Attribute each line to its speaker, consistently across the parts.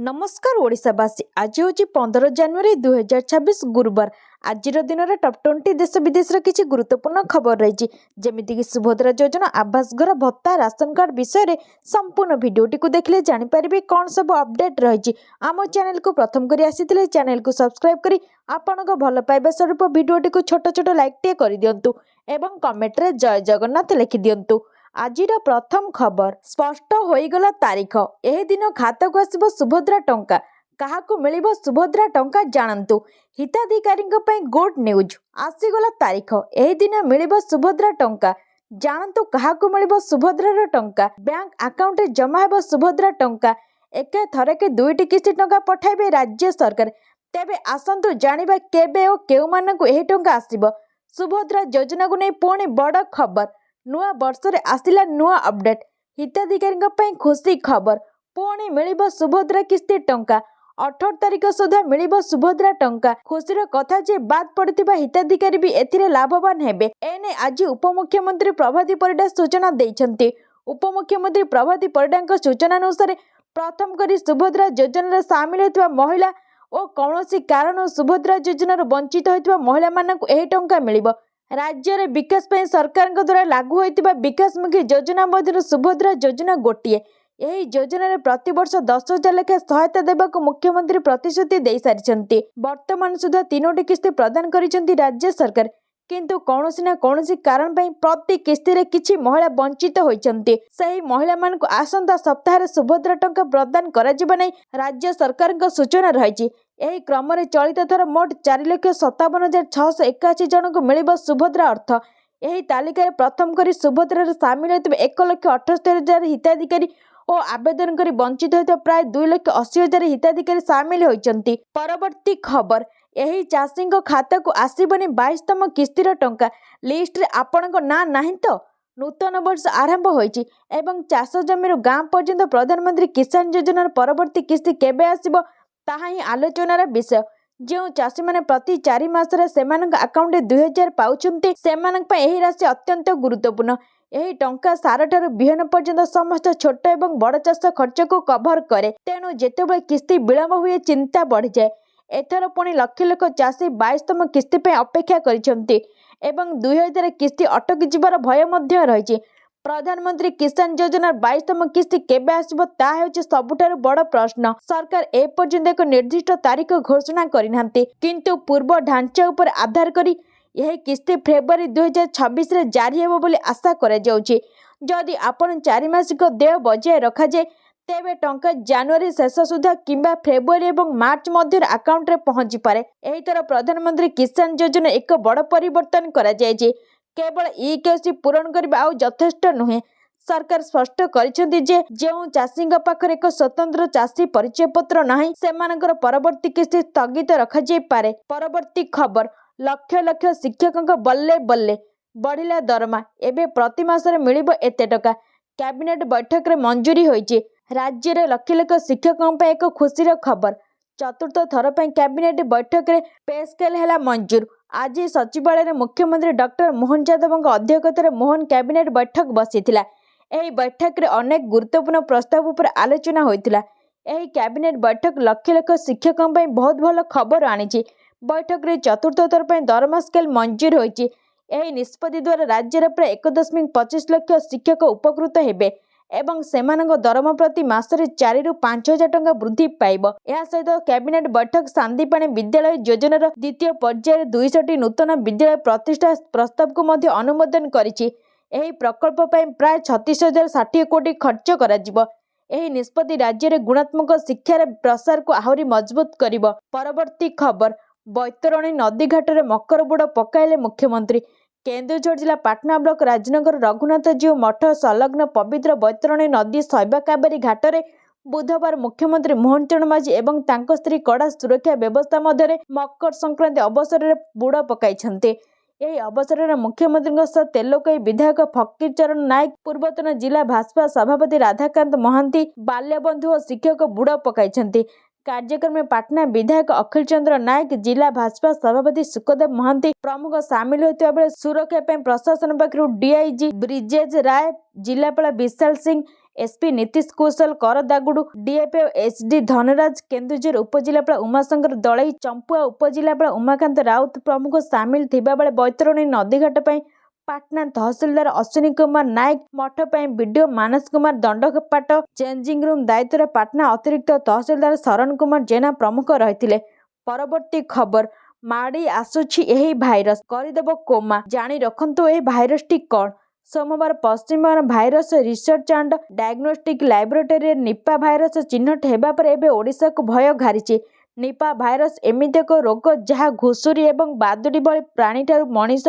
Speaker 1: नमस्कार ओडिशावासी। आज हूँ 15 जनवरी 2026 गुरुवार। आज दिन टॉप 20 देश विदेश किसी गुरुत्वपूर्ण खबर रही जमीक सुभद्रा योजना आवास घर भत्ता राशन कार्ड विषय में संपूर्ण भिडियोटी को देखले जानीपारे कौन सब अपडेट रही। आम चैनल को प्रथम कर आसी चैनल को सब्सक्राइब करी आपण भल पाइबा स्वरूप भिडियोटी को छोट छोट लाइक टे कर दिंतु एवं कमेंट रे जय जगन्नाथ लिखि दिंतु। आजिर प्रथम खबर स्पष्ट होईगला तारीख। एही दिन खाता को आसिबो सुभद्रा टंका। काहाकू मिलिबो सुभद्रा टंका जानंतु। हिताधिकारी गुड न्यूज आसीगला तारीख। एही दिन मिलिबो सुभद्रा टंका। जानंतु काहाकू मिलिबो सुभद्रा टंका। बैंक अकाउंट रे जमा हेबो सुभद्रा टंका। एके थरके दुईटी किस्ती टंका पठाइबे राज्य सरकार। तेबे आसंतु जानिबा केबे ओ केउ मानकू एही टंका आसीबो। सुभद्रा योजना को नै पुणी बड़ खबर। नुआ वर्ष रे आसिला नुआ अपडेट। हिताधिकारी खुशी खबर। पुणी मिलिबो सुभद्रा किस्ती टंका। 18 तारिख सुधा मिलिबो सुभद्रा टंका। खुशीर कथा जे बाद पड़िथिबा हिताधिकारी भी एथिरे लाभवान हेबे। एने आज उपमुख्यमंत्री प्रभाती परिडा सूचना दैछन्ति। उपमुख्यमंत्री प्रभाती परिडाଙ୍କ सूचना अनुसार प्रथम करी सुभद्रा योजना सामिल होइतबा महिला और कौनसी कारण सुभद्रा योजना वंचित होइतबा महिला मानकू एही टंका मिलिबो। राज्य रे विकास पे सरकार द्वारा लागू होइतिबा विकासमुखी योजना मध्य सुभद्रा योजना गोटिए। एही योजना रे प्रति वर्ष 10,000 लेखा सहायता देबाक मुख्यमंत्री प्रतिश्रुति दे सारिछन्ति। वर्तमान सुधा 3टी किस्ती प्रदान करिसन्ति राज्य सरकार। किंतु कौनसी ना कौनसी कारण पई प्रति किस्ती रे किछि महिला वंचित होइछन्ति। सही महिला मानकू आसंता सप्ताह रे सुभद्रा टंका प्रदान करा जिबा नै राज्य सरकार सूचना रहिछि। एही क्रम रे चलित थर मोट 4,57,681 जन को मिलिबो सुभद्रा अर्थ। एही तालिका रे प्रथम करी सुभद्रा रे सामिल होइतबे 1,78,000 हिताधिकारी और आवेदन करी वंचित होइतबा प्राय 2,80,000 हिताधिकारी सामिल होइछन्ति। परवर्ती खबर एही चाषी खाता को आसीबनी 22तम किस्तीर टंका। लिस्ट रे आपणक ना नाही तो नूतन वर्ष आरंभ होइछि एवं चाष जमीर गाँ पर्यंत प्रधानमंत्री किसान योजना परवर्ती किस्ती केबे आसीबो ताहा ही आलोचनार विषय। जो चाषी माने प्रति 4 मास रे सेमानक अकाउंट 2,000 पाउछन्ति सेमानक पय एही राशि अत्यंत गुरुत्वपूर्ण। एही टंका सार ठारू बिहन पर्यंत समस्त छोट एवं बड़ चाष खर्च को कभर करे। तेणु जेतेबेले किस्ती विलंब हुए चिंता बढ़ी जाए। एथर पुणी लक्ष लक्ष चाषी 22तम किस्ती पे अपेक्षा करिसन्ति एवं 2,000 किस्ती अटकी जिबार भय मध्य रहिछि। प्रधानमंत्री किसान योजना 22तम किस्ती केबे आसिबो ता हेउछि सबुठारु बड़ प्रश्न। सरकार ए पर्यंत एक निर्दिष्ट तारीख घोषणा करिनांति। किंतु पूर्व ढांचा उपर आधार करी यह किस्ती फेब्रुआरी 2026 रे जारी हेबो बोली आशा करा जाउछि। जदि आपण 4 मासिक देय बजाय रखा जाए तेबे टंका जनवरी शेष सुधा किंबा फेब्रुआरी एवं मार्च मध्य अकाउंट रे पहुंची पारे। एही तरह प्रधानमंत्री किसान योजना एक बड़ परिवर्तन करा जायछि। केवल ई-केवाईसी पूरण करबा आ यथेष्ट नुहे। सरकार स्पष्ट करिसेंति जे जेउ चाषी पाखरे एक स्वतंत्र चाषी परिचय पत्र नाही सेमानकर परवर्ती किस्ती स्थगित रखा जाय पारे। परवर्ती खबर लक्ष लक्ष शिक्षकक बल्ले बल्ले बढ़िला दरमा। एबे प्रति मासरे मिलिबो एते टका। कैबिनेट बैठक रे मंजूरी होइछि। राज्य रे लक्ष लक्ष शिक्षकों पे एक खुशीर खबर। चतुर्थ थर पे कैबिनेट बैठक रे पे स्केल हेला मंजूर। आज सचिवालय रे मुख्यमंत्री डॉक्टर मोहन यादव अध्यक्षतार मोहन कैबिनेट बैठक बसीथिला। एही बैठक रे अनेक गुरुत्वपूर्ण प्रस्ताव उपर आलोचना होइतिला। एही कैबिनेट बैठक लक्ष लक्ष शिक्षकों पे बहुत भल खबर आनिछि। बैठक रे चतुर्थ थर पे दरमा स्केल मंजूर होइछि। एही निष्पत्ति द्वारा राज्य रे प्राय 1.25 लाख शिक्षक उपकृत हेबे एवं सेमानक दरमा प्रति मासरे 4 रु 5,000 टंका वृद्धि पाइब। या सहित कैबिनेट बैठक शांतिपाणी विद्यालय योजनार द्वितीय पर्यायर 200टी नूतन विद्यालय प्रतिष्ठा प्रस्ताव को मध्य अनुमोदन करिछि। एही प्रकल्प पय प्राय 36,060 कोटी खर्च कराजिब। एही निष्पत्ति राज्य रे गुणात्मक शिक्षार प्रसार को आहुरी मजबूत करिब। परवर्ती खबर बैतरणी नदी घाट रे मकर बुड़ पकाइले मुख्यमंत्री। केन्दुझर जिला पाटना ब्लॉक राजनगर रघुनाथजीउ मठ संलग्न पवित्र बैतरणी नदी शैवा कावेरी घाटरे बुधवार मुख्यमंत्री मोहन चरण माझी एवं तांको स्त्री कड़ा सुरक्षा व्यवस्था मध्य मकर संक्रांति अवसर में बुड़ पकाइछन्ते। एही अवसर में मुख्यमंत्री सह तेलोकई विधायक फकीर चरण नायक पूर्वतन जिला भाजपा सभापति राधाकांत महांती बाल्यबंधु और शिक्षक बुड़ पकाइछन्ते। कार्यक्रम में पाटना विधायक अखिल चंद्र नायक जिला भाजपा सभापति सुखदेव महांती प्रमुख सामिल होता बेले सुरक्षा प्रशासन पक्षर डीआईजी ब्रिजेश राय जिलापाल विशाल सिंह एसपी नीतीश कौशल करदागुड़ू, डीएफओ एचडी धनराज, केन्दुझर उपजिलापाल उमाशंकर दलई, चंपुआ उपजिलापाल उमाकांत राउत प्रमुख सामिल थिबा बेले बैतरणी नदीघाट पर पाटना तहसिलदार अश्विनी कुमार नायक, मठ पर बीडीओ मानस कुमार दंडपाट, चेंजिंग रूम दायित्व पाटना अतिरिक्त तहसिलदार शरण कुमार जेना प्रमुख रही। परवर्ती खबर माड़ी आसुछि एही भाइरस करदेव कोमा, जानी रखंतु एही भाइरस टी कौन। सोमवार Paschimbanga virus research and diagnostic laboratory Nipah virus चिन्हट हेबा पर एबे ओडिशा को भय घारिछि। निपा भाइरस एमिति एक रोग जहाँ घुषुरी एवं बादुड़ी भली प्राणी ठारू मनीष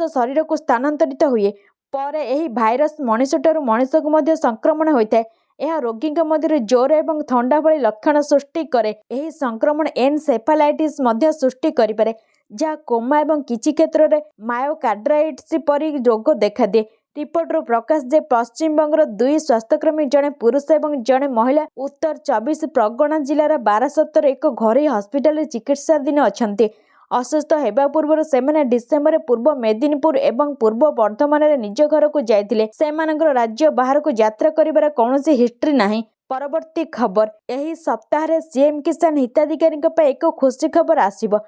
Speaker 1: शरीर को स्थानांतरित हुए पर एही भाइरस मनीष ठारू मनीष को मध्य संक्रमण होइଥାଏ। यह रोगी मध्य ज्वर एवं थंडा भली लक्षण सृष्टि करे। एही संक्रमण एनसेफालाइटिस मध्य सृष्टि करिपारे, जहाँ कोमा एवं किछि क्षेत्र में मायोकार्डिटिस परी रोग देखा दिए। रिपोर्टर प्रकाश जे पश्चिमबंगर 2 स्वास्थ्यकर्मी जड़े पुरुष और जड़े महिला उत्तर 24 परगना जिलार बारासतर एक घरोई हस्पिटाल चिकित्साधीन अच्छा। असुस्थ होगा पूर्व से डिसेम्बर पूर्व मेदिनीपुर एवं पूर्व बर्धमान निज घर को जाइए। सेमानଙ୍କର राज्य बाहर को यात्रा करिबार कौनसी हिस्ट्री नहीं। परवर्ती खबर यही सप्ताह सीएम किसान हिताधिकारी एक खुशी खबर आसिब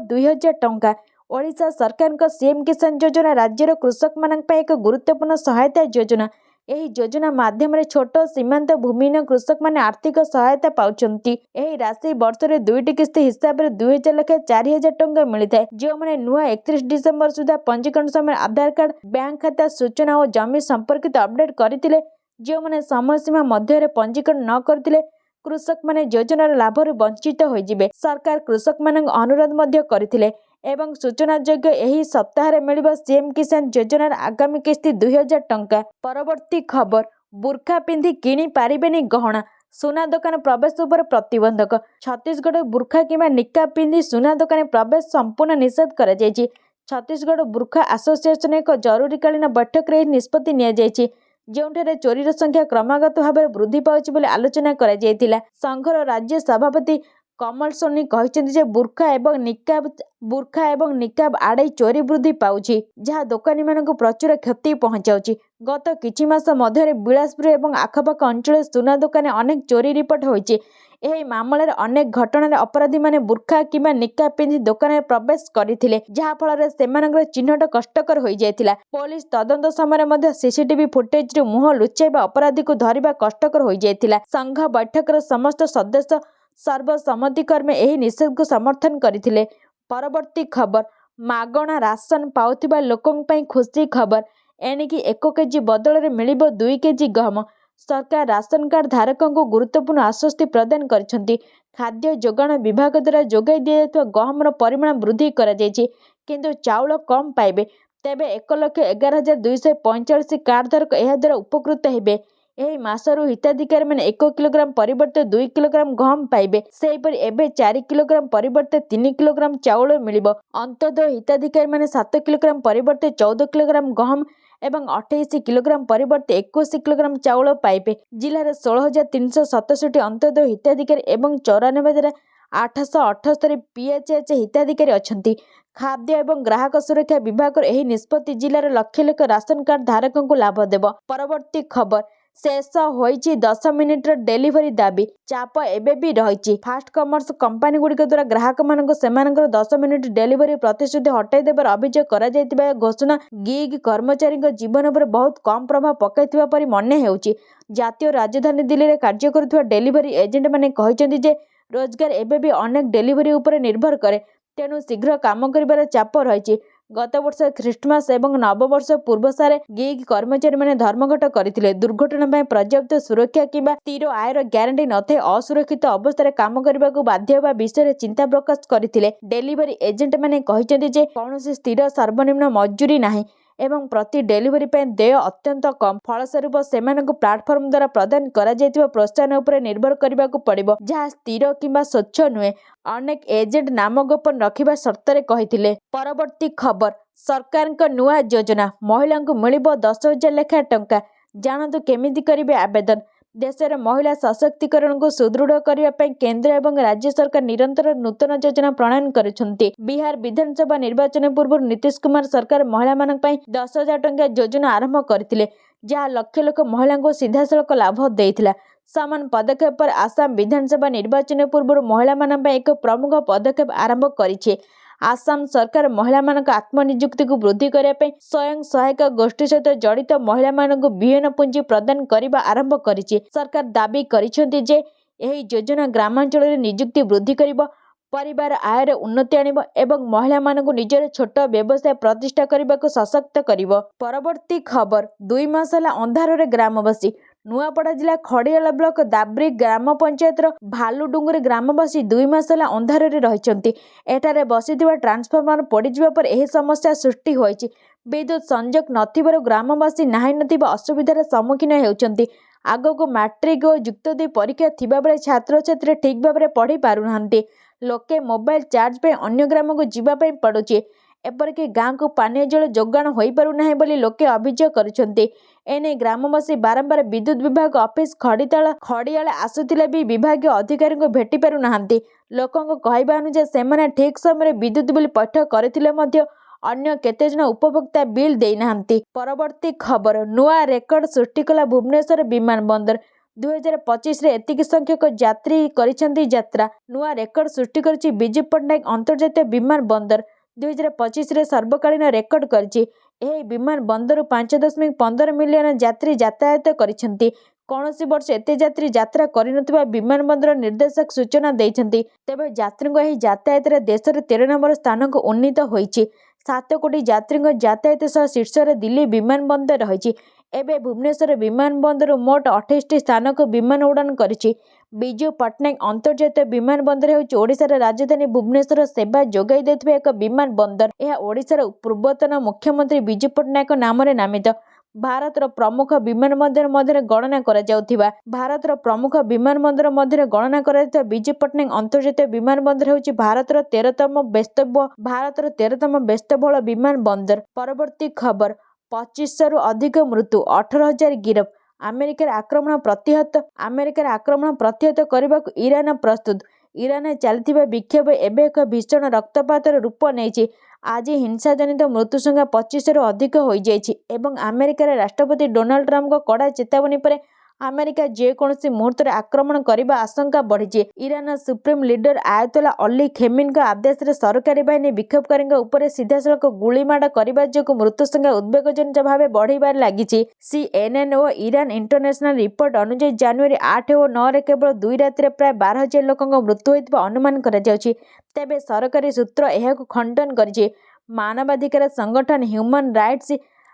Speaker 1: 2000 टंका। ओडिशा सरकार सीएम किसान योजना राज्यर कृषक मान एक गुरुत्वपूर्ण सहायता योजना। यही योजना माध्यम छोट सीमांत भूमिहीन कृषक माने आर्थिक सहायता पाउछंती। यही राशि वर्ष रे 2टी किस्ती हिसाब से 2000 लेखा 4000 टंका मिलता है। जो मैंने नुआ 31 डिसेम्बर सुधा पंजीकरण समय आधार कार्ड, बैंक खाता सूचना और जमी संपर्कित अपडेट करथिले, जो मैंने समय सीमा मध्य पंजीकरण न करथिले कृषक माने योजनार लाभर वंचित होइजिबे। सरकार कृषक मानक अनुरोध मध्य करथिले एवं सूचना योग्य यही सप्ताह मिलिबा सीएम किसान योजनार आगामी किस्ती 2000 टंका। परवर्ती खबर बुर्खा पिंधि किणी पारिबेनी गहना, सुना दुकान प्रवेश उपर प्रतिबंधक। छत्तीसगढ़ बुर्खा किंवा निकाब पिंधि सुना दुकान प्रवेश संपूर्ण निषेध करा जायछि। छत्तीसगढ़ बुर्खा एसोसिएशन एक जरूरीकालीन बैठक रे निष्पत्ति निया जायछि, ଯେଉଁଠାରେ ଚୋରିର ସଂଖ୍ୟା କ୍ରମାଗତ ଭାବରେ ବୃଦ୍ଧି ପାଉଛି ବୋଲି ଆଲୋଚନା କରାଯାଇଥିଲା। ସଂଘର ରାଜ୍ୟ ସଭାପତି କମଲ ସୋନି କହିଛନ୍ତି ଯେ ବୁର୍ଖା ଏବଂ ନିକାବ ଆଡ଼େଇ ଚୋରି ବୃଦ୍ଧି ପାଉଛି, ଯାହା ଦୋକାନୀମାନଙ୍କୁ ପ୍ରଚୁର କ୍ଷତି ପହଞ୍ଚାଉଛି। ଗତ କିଛି ମାସ ମଧ୍ୟରେ ବିଳାସପୁର ଏବଂ ଆଖପାଖ ଅଞ୍ଚଳରେ ସୁନା ଦୋକାନରେ ଅନେକ ଚୋରି ରିପୋର୍ଟ ହୋଇଛି। ଏହି ମାମଲାରେ ଅନେକ ଘଟଣାରେ ଅପରାଧୀମାନେ ବୁର୍ଖା କିମ୍ବା ନିକାବ ପିନ୍ଧି ଦୋକାନରେ ପ୍ରବେଶ କରିଥିଲେ, ଯାହାଫଳରେ ସେମାନଙ୍କର ଚିହ୍ନଟ କଷ୍ଟକର ହୋଇଯାଇଥିଲା। ପୋଲିସ ତଦନ୍ତ ସମୟରେ ମଧ୍ୟ ସିସିଟିଭି ଫୁଟେଜରୁ ମୁହଁ ଲୁଚାଇବା ଅପରାଧୀକୁ ଧରିବା କଷ୍ଟକର ହୋଇଯାଇଥିଲା। ସଂଘ ବୈଠକର ସମସ୍ତ ସଦସ୍ୟ ସର୍ବସମ୍ମତିକ୍ରମେ ଏହି ନିଷେଧକୁ ସମର୍ଥନ କରିଥିଲେ। ପରବର୍ତ୍ତୀ ଖବର ମାଗଣା ରାସନ ପାଉଥିବା ଲୋକଙ୍କ ପାଇଁ ଖୁସି ଖବର। ଏଣିକି 1 କେଜି ବଦଳରେ ମିଳିବ 2 କେଜି ଗହମ। ସରକାର ରାସନ କାର୍ଡ ଧାରକଙ୍କୁ ଗୁରୁତ୍ୱପୂର୍ଣ୍ଣ ଆଶ୍ୱସ୍ତି ପ୍ରଦାନ କରିଛନ୍ତି। ଖାଦ୍ୟ ଯୋଗାଣ ବିଭାଗ ଦ୍ୱାରା ଯୋଗାଇ ଦିଆଯାଉଥିବା ଗହମର ପରିମାଣ ବୃଦ୍ଧି କରାଯାଇଛି, କିନ୍ତୁ ଚାଉଳ କମ୍ ପାଇବେ। ତେବେ 1,11,245 କାର୍ଡ ଧାରକ ଏହା ଦ୍ୱାରା ଉପକୃତ ହେବେ। ଏହି ମାସରୁ ହିତାଧିକାରୀମାନେ 1 କିଲୋଗ୍ରାମ ପରିବର୍ତ୍ତେ 2 କିଲୋଗ୍ରାମ ଗହମ ପାଇବେ। ସେହିପରି ଏବେ 4 କିଲୋଗ୍ରାମ ପରିବର୍ତ୍ତେ 3 କିଲୋଗ୍ରାମ ଚାଉଳ ମିଳିବ। ଅନ୍ତୋଦୟ ହିତାଧିକାରୀମାନେ 7 କିଲୋଗ୍ରାମ ପରିବର୍ତ୍ତେ 14 କିଲୋଗ୍ରାମ ଗହମ ଏବଂ 28 କିଲୋଗ୍ରାମ ପରିବର୍ତ୍ତେ 21 କିଲୋଗ୍ରାମ ଚାଉଳ ପାଇବେ। ଜିଲ୍ଲାରେ 16,367 ଅନ୍ତୋଦୟ ହିତାଧିକାରୀ ଏବଂ 94,878 PHH ହିତାଧିକାରୀ ଅଛନ୍ତି। ଖାଦ୍ୟ ଏବଂ ଗ୍ରାହକ ସୁରକ୍ଷା ବିଭାଗର ଏହି ନିଷ୍ପତ୍ତି ଜିଲ୍ଲାର ଲକ୍ଷ ଲକ୍ଷ ରାସନ କାର୍ଡ ଧାରକଙ୍କୁ ଲାଭ ଦେବ। ପରବର୍ତ୍ତୀ ଖବର ଶେଷ ହୋଇଛି 10 ମିନିଟର ଡେଲିଭରି ଦାବି, ଚାପ ଏବେ ବି ରହିଛି। ଫାଷ୍ଟ କମର୍ସ କମ୍ପାନୀଗୁଡ଼ିକ ଦ୍ୱାରା ଗ୍ରାହକମାନଙ୍କୁ ସେମାନଙ୍କର 10 ମିନିଟ ଡେଲିଭରି ପ୍ରତିଶ୍ରୁତି ହଟାଇ ଦେବାର ଅଭିଯୋଗ କରାଯାଇଥିବା ଘୋଷଣା ଗିଗ୍ କର୍ମଚାରୀଙ୍କ ଜୀବନ ଉପରେ ବହୁତ କମ୍ ପ୍ରଭାବ ପକାଇଥିବା ପରି ମନେ ହେଉଛି। ଜାତୀୟ ରାଜଧାନୀ ଦିଲ୍ଲୀରେ କାର୍ଯ୍ୟ କରୁଥିବା ଡେଲିଭରି ଏଜେଣ୍ଟମାନେ କହିଛନ୍ତି ଯେ ରୋଜଗାର ଏବେ ବି ଅନେକ ଡେଲିଭରି ଉପରେ ନିର୍ଭର କରେ, ତେଣୁ ଶୀଘ୍ର କାମ କରିବାର ଚାପ ରହିଛି। ଗତ ବର୍ଷ ଖ୍ରୀଷ୍ଟମାସ ଏବଂ ନବବର୍ଷ ପୂର୍ବ ସାରେ ଗିଗ୍ କର୍ମଚାରୀମାନେ ଧର୍ମଘଟ କରିଥିଲେ। ଦୁର୍ଘଟଣା ପାଇଁ ପର୍ଯ୍ୟାପ୍ତ ସୁରକ୍ଷା କିମ୍ବା ସ୍ଥିର ଆୟର ଗ୍ୟାରେଣ୍ଟି ନଥାଇ ଅସୁରକ୍ଷିତ ଅବସ୍ଥାରେ କାମ କରିବାକୁ ବାଧ୍ୟ ହେବା ବିଷୟରେ ଚିନ୍ତା ପ୍ରକାଶ କରିଥିଲେ। ଡେଲିଭରି ଏଜେଣ୍ଟମାନେ କହିଛନ୍ତି ଯେ କୌଣସି ସ୍ଥିର ସର୍ବନିମ୍ନ ମଜୁରୀ ନାହିଁ ଏବଂ ପ୍ରତି ଡେଲିଭରି ପାଇଁ ଦେୟ ଅତ୍ୟନ୍ତ କମ୍। ଫଳସ୍ୱରୂପ ସେମାନଙ୍କୁ ପ୍ଲାଟଫର୍ମ ଦ୍ୱାରା ପ୍ରଦାନ କରାଯାଇଥିବା ପ୍ରୋତ୍ସାହନ ଉପରେ ନିର୍ଭର କରିବାକୁ ପଡ଼ିବ, ଯାହା ସ୍ଥିର କିମ୍ବା ସ୍ୱଚ୍ଛ ନୁହେଁ। ଅନେକ ଏଜେଣ୍ଟ ନାମ ଗୋପନ ରଖିବା ସର୍ତ୍ତରେ କହିଥିଲେ। ପରବର୍ତ୍ତୀ ଖବର ସରକାରଙ୍କ ନୂଆ ଯୋଜନା, ମହିଳାଙ୍କୁ ମିଳିବ 10,000 ଲେଖା ଟଙ୍କା। ଜାଣନ୍ତୁ କେମିତି କରିବେ ଆବେଦନ। ଦେଶରେ ମହିଳା ସଶକ୍ତିକରଣକୁ ସୁଦୃଢ଼ କରିବା ପାଇଁ କେନ୍ଦ୍ର ଏବଂ ରାଜ୍ୟ ସରକାର ନିରନ୍ତର ନୂତନ ଯୋଜନା ପ୍ରଣୟନ କରୁଛନ୍ତି। ବିହାର ବିଧାନସଭା ନିର୍ବାଚନ ପୂର୍ବରୁ ନୀତିଶ କୁମାର ସରକାର ମହିଳାମାନଙ୍କ ପାଇଁ 10,000 ଟଙ୍କା ଯୋଜନା ଆରମ୍ଭ କରିଥିଲେ। ଯାହା ଲକ୍ଷ ଲକ୍ଷ ମହିଳାଙ୍କୁ ସିଧାସଳଖ ଲାଭ ଦେଇଥିଲା। ସମାନ ପଦକ୍ଷେପ ପରେ ଆସାମ ବିଧାନସଭା ନିର୍ବାଚନ ପୂର୍ବରୁ ମହିଳାମାନଙ୍କ ପାଇଁ ଏକ ପ୍ରମୁଖ ପଦକ୍ଷେପ ଆରମ୍ଭ କରିଛି। ଆସାମ ସରକାର ମହିଳାମାନଙ୍କ ଆତ୍ମନିଯୁକ୍ତିକୁ ବୃଦ୍ଧି କରିବା ପାଇଁ ସ୍ୱୟଂ ସହାୟକ ଗୋଷ୍ଠୀ ସହିତ ଜଡ଼ିତ ମହିଳାମାନଙ୍କୁ ବିହନ ପୁଞ୍ଜି ପ୍ରଦାନ କରିବା ଆରମ୍ଭ କରିଛି। ସରକାର ଦାବି କରିଛନ୍ତି ଯେ ଏହି ଯୋଜନା ଗ୍ରାମାଞ୍ଚଳରେ ନିଯୁକ୍ତି ବୃଦ୍ଧି କରିବ, ପରିବାର ଆୟରେ ଉନ୍ନତି ଆଣିବ ଏବଂ ମହିଳାମାନଙ୍କୁ ନିଜର ଛୋଟ ବ୍ୟବସାୟ ପ୍ରତିଷ୍ଠା କରିବାକୁ ସଶକ୍ତ କରିବ। ପରବର୍ତ୍ତୀ ଖବର, 2 ମାସ ହେଲା ଅନ୍ଧାରରେ ଗ୍ରାମବାସୀ। ନୂଆପଡ଼ା ଜିଲ୍ଲା ଖଡ଼ିଆଳ ବ୍ଲକ ଦାବ୍ରି ଗ୍ରାମ ପଞ୍ଚାୟତର ଭାଲୁଡୁଙ୍ଗୁରି ଗ୍ରାମବାସୀ 2 ମାସ ହେଲା ଅନ୍ଧାରରେ ରହିଛନ୍ତି। ଏଠାରେ ବସିଥିବା ଟ୍ରାନ୍ସଫର୍ମର ପୋଡ଼ିଯିବା ପରେ ଏହି ସମସ୍ୟା ସୃଷ୍ଟି ହୋଇଛି। ବିଦ୍ୟୁତ ସଂଯୋଗ ନଥିବାରୁ ଗ୍ରାମବାସୀ ନାହିଁ ନଥିବା ଅସୁବିଧାର ସମ୍ମୁଖୀନ ହେଉଛନ୍ତି। ଆଗକୁ ମାଟ୍ରିକ ଓ ଯୁକ୍ତ 2 ପରୀକ୍ଷା ଥିବାବେଳେ ଛାତ୍ରଛାତ୍ରୀ ଠିକ୍ ଭାବରେ ପଢ଼ି ପାରୁନାହାନ୍ତି। ଲୋକେ ମୋବାଇଲ ଚାର୍ଜ ପାଇଁ ଅନ୍ୟ ଗ୍ରାମକୁ ଯିବା ପାଇଁ ପଡ଼ୁଛି। ଏପରିକି ଗାଁକୁ ପାନୀୟ ଜଳ ଯୋଗାଣ ହୋଇପାରୁନାହିଁ ବୋଲି ଲୋକେ ଅଭିଯୋଗ କରୁଛନ୍ତି। ଏନେଇ ଗ୍ରାମବାସୀ ବାରମ୍ବାର ବିଦ୍ୟୁତ ବିଭାଗ ଅଫିସ ଖଡ଼ିଆଳ ଆସୁଥିଲେ ବି ବିଭାଗୀୟ ଅଧିକାରୀଙ୍କୁ ଭେଟି ପାରୁନାହାନ୍ତି। ଲୋକଙ୍କ କହିବା ଅନୁଯାୟୀ ସେମାନେ ଠିକ୍ ସମୟରେ ବିଦ୍ୟୁତ ବିଲ୍ ପୈଠ କରିଥିଲେ ମଧ୍ୟ ଅନ୍ୟ କେତେଜଣ ଉପଭୋକ୍ତା ବିଲ୍ ଦେଇନାହାନ୍ତି। ପରବର୍ତ୍ତୀ ଖବର, ନୂଆ ରେକର୍ଡ ସୃଷ୍ଟି କଲା ଭୁବନେଶ୍ୱର ବିମାନ ବନ୍ଦର। 2025ରେ ଏତିକି ସଂଖ୍ୟକ ଯାତ୍ରୀ କରିଛନ୍ତି ଯାତ୍ରା। ନୂଆ ରେକର୍ଡ ସୃଷ୍ଟି କରିଛି ବିଜୁ ପଟ୍ଟନାୟକ ଅନ୍ତର୍ଜାତୀୟ ବିମାନ ବନ୍ଦର। 2025ରେ ସର୍ବକାଳୀନ ରେକର୍ଡ କରିଛି। ଏହି ବିମାନ ବନ୍ଦରରୁ 5.15 ମିଲିୟନ ଯାତ୍ରୀ ଯାତାୟାତ କରିଛନ୍ତି। କୌଣସି ବର୍ଷ ଏତେ ଯାତ୍ରୀ ଯାତ୍ରା କରିନଥିବା ବିମାନ ବନ୍ଦର ନିର୍ଦ୍ଦେଶକ ସୂଚନା ଦେଇଛନ୍ତି। ତେବେ ଯାତ୍ରୀଙ୍କ ଏହି ଯାତାୟାତରେ ଦେଶରେ 13 ନମ୍ବର ସ୍ଥାନକୁ ଉନ୍ନୀତ ହୋଇଛି। 7 କୋଟି ଯାତ୍ରୀଙ୍କ ଯାତାୟାତ ସହ ଶୀର୍ଷରେ ଦିଲ୍ଲୀ ବିମାନ ବନ୍ଦର ରହିଛି। ଏବେ ଭୁବନେଶ୍ୱର ବିମାନ ବନ୍ଦରରୁ ମୋଟ 28ଟି ସ୍ଥାନକୁ ବିମାନ ଉଡ଼ାଣ କରିଛି। ବିଜୁ ପଟ୍ଟନାୟକ ଅନ୍ତର୍ଜାତୀୟ ବିମାନ ବନ୍ଦର ହେଉଛି ଓଡ଼ିଶାର ରାଜଧାନୀ ଭୁବନେଶ୍ୱର ସେବା ଯୋଗାଇ ଦେଉଥିବା ଏକ ବିମାନ ବନ୍ଦର। ଏହା ଓଡ଼ିଶାର ପୂର୍ବତନ ମୁଖ୍ୟମନ୍ତ୍ରୀ ବିଜୁ ପଟ୍ଟନାୟକ ନାମରେ ନାମିତ। ଭାରତର ପ୍ରମୁଖ ବିମାନ ବନ୍ଦର ମଧ୍ୟରେ ଗଣନା କରାଯାଉଥିବା ବିଜୁ ପଟ୍ଟନାୟକ ଅନ୍ତର୍ଜାତୀୟ ବିମାନ ବନ୍ଦର ହେଉଛି ଭାରତର 13ତମ ବ୍ୟସ୍ତବହୁଳ ବିମାନ ବନ୍ଦର। ପରବର୍ତ୍ତୀ ଖବର, 2500ରୁ ଅଧିକ ମୃତ୍ୟୁ, 18,000 ଗିରଫ। ଆମେରିକାର ଆକ୍ରମଣ ପ୍ରତିହତ କରିବାକୁ ଇରାନ ପ୍ରସ୍ତୁତ। ଇରାନରେ ଚାଲିଥିବା ବିକ୍ଷୋଭ ଏବେ ଏକ ଭୀଷଣ ରକ୍ତପାତର ରୂପ ନେଇଛି। ଆଜି ହିଂସାଜନିତ ମୃତ୍ୟୁ ସଂଖ୍ୟା 2500ରୁ ଅଧିକ ହୋଇଯାଇଛି ଏବଂ ଆମେରିକାର ରାଷ୍ଟ୍ରପତି ଡୋନାଲ୍ଡ ଟ୍ରମ୍ପଙ୍କ କଡ଼ା ଚେତାବନୀ ପରେ ଆମେରିକା ଯେକୌଣସି ମୁହୂର୍ତ୍ତରେ ଆକ୍ରମଣ କରିବା ଆଶଙ୍କା ବଢ଼ିଛି। ଇରାନର ସୁପ୍ରିମ୍ ଲିଡର ଆୟତୋଲା ଅଲି ଖେମିନିଙ୍କ ଆଦେଶରେ ସରକାରୀ ବାହିନୀ ବିକ୍ଷୋଭକାରୀଙ୍କ ଉପରେ ସିଧାସଳଖ ଗୁଳିମାଡ଼ କରିବା ଯୋଗୁଁ ମୃତ୍ୟୁ ସଂଖ୍ୟା ଉଦ୍ବେଗଜନକ ଭାବେ ବଢ଼ିବାରେ ଲାଗିଛି। CNN ଓ ଇରାନ ଇଣ୍ଟରନ୍ୟାସନାଲ ରିପୋର୍ଟ ଅନୁଯାୟୀ ଜାନୁଆରୀ 8 ଓ 9ରେ କେବଳ 2 ରାତିରେ ପ୍ରାୟ 12,000 ଲୋକଙ୍କ ମୃତ୍ୟୁ ହୋଇଥିବା ଅନୁମାନ କରାଯାଉଛି। ତେବେ ସରକାରୀ ସୂତ୍ର ଏହାକୁ ଖଣ୍ଡନ କରିଛି। ମାନବାଧିକାର ସଂଗଠନ human rights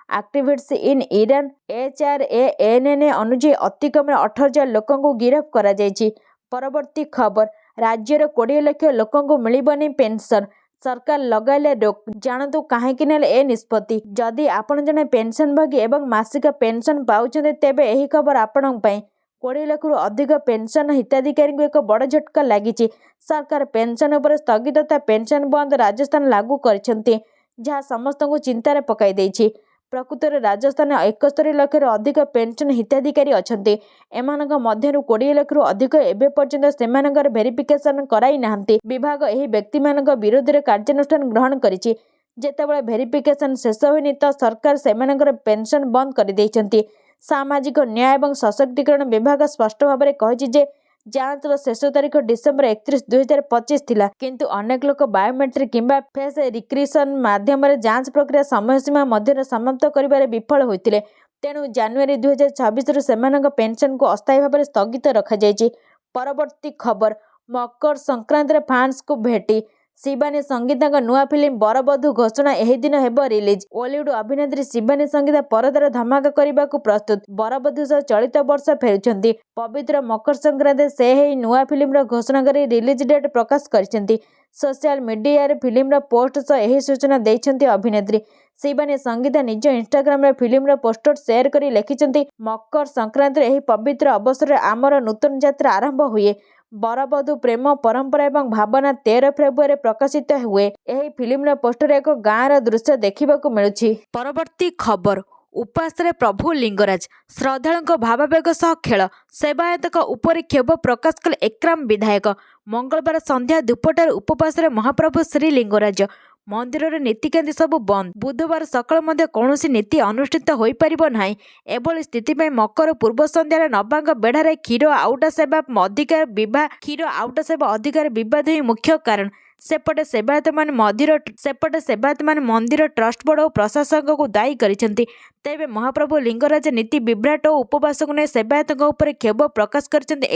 Speaker 1: activists in Iran HRANN ଅନୁଯାୟୀ ଅତିକମରେ 18,000 ଲୋକଙ୍କୁ ଗିରଫ କରାଯାଇଛି। ପରବର୍ତ୍ତୀ ଖବର, ରାଜ୍ୟର 20 ଲକ୍ଷ ଲୋକଙ୍କୁ ମିଳିବନି ପେନ୍ସନ, ସରକାର ଲଗାଇଲେ ରୋକ। ଜାଣନ୍ତୁ କାହିଁକି ନେଲେ ଏ ନିଷ୍ପତ୍ତି। ଯଦି ଆପଣ ଜଣେ ପେନ୍ସନଭୋଗୀ ଏବଂ ମାସିକ ପେନ୍ସନ ପାଉଛନ୍ତି ତେବେ ଏହି ଖବର ଆପଣଙ୍କ ପାଇଁ। 20 ଲକ୍ଷରୁ ଅଧିକ ପେନ୍ସନ ହିତାଧିକାରୀଙ୍କୁ ଏକ ବଡ଼ ଝଟକା ଲାଗିଛି। ସରକାର ପେନ୍ସନ ଉପରେ ସ୍ଥଗିତତା ପେନ୍ସନ ବନ୍ଦ ରାଜସ୍ଥାନ ଲାଗୁ କରିଛନ୍ତି, ଯାହା ସମସ୍ତଙ୍କୁ ଚିନ୍ତାରେ ପକାଇ ଦେଇଛି। ପ୍ରକୃତରେ ରାଜସ୍ଥାନରେ 71 ଲକ୍ଷରୁ ଅଧିକ ପେନ୍ସନ ହିତାଧିକାରୀ ଅଛନ୍ତି। ଏମାନଙ୍କ ମଧ୍ୟରୁ 20 ଲକ୍ଷରୁ ଅଧିକ ଏବେ ପର୍ଯ୍ୟନ୍ତ ସେମାନଙ୍କର ଭେରିଫିକେସନ କରାଇ ନାହାନ୍ତି। ବିଭାଗ ଏହି ବ୍ୟକ୍ତିମାନଙ୍କ ବିରୋଧରେ କାର୍ଯ୍ୟାନୁଷ୍ଠାନ ଗ୍ରହଣ କରିଛି। ଯେତେବେଳେ ଭେରିଫିକେସନ ଶେଷ ହୋଇନି ତ ସରକାର ସେମାନଙ୍କର ପେନ୍ସନ ବନ୍ଦ କରିଦେଇଛନ୍ତି। ସାମାଜିକ ନ୍ୟାୟ ଏବଂ ସଶକ୍ତିକରଣ ବିଭାଗ ସ୍ପଷ୍ଟ ଭାବରେ କହିଛି ଯେ ଯାଞ୍ଚର ଶେଷ ତାରିଖ ଡିସେମ୍ବର 31, 2025 ଥିଲା, କିନ୍ତୁ ଅନେକ ଲୋକ ବାୟୋମେଟ୍ରିକ କିମ୍ବା ଫେସ୍ ରିକଗ୍ନିସନ ମାଧ୍ୟମରେ ଯାଞ୍ଚ ପ୍ରକ୍ରିୟା ସମୟସୀମା ମଧ୍ୟରେ ସମାପ୍ତ କରିବାରେ ବିଫଳ ହୋଇଥିଲେ। ତେଣୁ ଜାନୁଆରୀ 2026ରୁ ସେମାନଙ୍କ ପେନ୍ସନକୁ ଅସ୍ଥାୟୀ ଭାବରେ ସ୍ଥଗିତ ରଖାଯାଇଛି। ପରବର୍ତ୍ତୀ ଖବର, ମକର ସଂକ୍ରାନ୍ତିରେ ଫ୍ୟାନ୍ସଙ୍କୁ ଭେଟି। ଶିବାନୀ ସଙ୍ଗୀତାଙ୍କ ନୂଆ ଫିଲ୍ମ ବରବଧୂ ଘୋଷଣା ଏହି ଦିନ ହେବ ରିଲିଜ। ଓଲିଉଡ ଅଭିନେତ୍ରୀ ଶିବାନୀ ସଙ୍ଗୀତା ପରଦାରେ ଧମାକା କରିବାକୁ ପ୍ରସ୍ତୁତ। ବରବଧୂ ସହ ଚଳିତ ବର୍ଷ ଫେରୁଛନ୍ତି। ପବିତ୍ର ମକର ସଂକ୍ରାନ୍ତିରେ ସେ ଏହି ନୂଆ ଫିଲ୍ମର ଘୋଷଣା କରି ରିଲିଜ ଡେଟ୍ ପ୍ରକାଶ କରିଛନ୍ତି। ସୋସିଆଲ ମିଡିଆରେ ଫିଲ୍ମର ପୋଷ୍ଟ ସହ ଏହି ସୂଚନା ଦେଇଛନ୍ତି ଅଭିନେତ୍ରୀ। ଶିବାନୀ ସଙ୍ଗୀତା ନିଜ ଇନଷ୍ଟାଗ୍ରାମରେ ଫିଲ୍ମର ପୋଷ୍ଟର ସେୟାର କରି ଲେଖିଛନ୍ତି, ମକର ସଂକ୍ରାନ୍ତିରେ ଏହି ପବିତ୍ର ଅବସରରେ ଆମର ନୂତନ ଯାତ୍ରା ଆରମ୍ଭ ହୁଏ। ବରବଧୂ ପ୍ରେମ, ପରମ୍ପରା ଏବଂ ଭାବନା 13 ଫେବୃଆରୀରେ ପ୍ରକାଶିତ ହୁଏ। ଏହି ଫିଲ୍ମର ପୋଷ୍ଟରରେ ଏକ ଗାଁର ଦୃଶ୍ୟ ଦେଖିବାକୁ ମିଳୁଛି। ପରବର୍ତ୍ତୀ ଖବର, ଉପାସରେ ପ୍ରଭୁ ଲିଙ୍ଗରାଜ, ଶ୍ରଦ୍ଧାଳୁଙ୍କ ଭାବାବେଗ ସହ ଖେଳ, ସେବାୟତଙ୍କ ଉପରେ କ୍ଷୋଭ ପ୍ରକାଶ କଲେ ଏକ୍ରାମ ବିଧାୟକ। ମଙ୍ଗଳବାର ସନ୍ଧ୍ୟା ଧୂପଠାରୁ ଉପବାସରେ ମହାପ୍ରଭୁ ଶ୍ରୀଲିଙ୍ଗରାଜ ମନ୍ଦିରର ନୀତିକାନ୍ତି ସବୁ ବନ୍ଦ। ବୁଧବାର ସକାଳ ମଧ୍ୟ କୌଣସି ନୀତି ଅନୁଷ୍ଠିତ ହୋଇପାରିବ ନାହିଁ। ଏଭଳି ସ୍ଥିତି ପାଇଁ ମକର ପୂର୍ବ ସନ୍ଧ୍ୟାରେ ନବାଙ୍କ ବେଢ଼ାରେ କ୍ଷୀର ଆଉଟା ସେବା ଅଧିକାର ବିବାଦ ହିଁ ମୁଖ୍ୟ କାରଣ। ସେପଟେ ସେବାୟତମାନେ ମନ୍ଦିର ଟ୍ରଷ୍ଟ ବୋର୍ଡ ଓ ପ୍ରଶାସକଙ୍କୁ ଦାୟୀ କରିଛନ୍ତି। ତେବେ ମହାପ୍ରଭୁ ଲିଙ୍ଗରାଜ ନୀତି ବିଭ୍ରାଟ ଓ ଉପବାସକୁ ନେଇ ସେବାୟତଙ୍କ ଉପରେ କ୍ଷୋଭ ପ୍ରକାଶ କରିଛନ୍ତି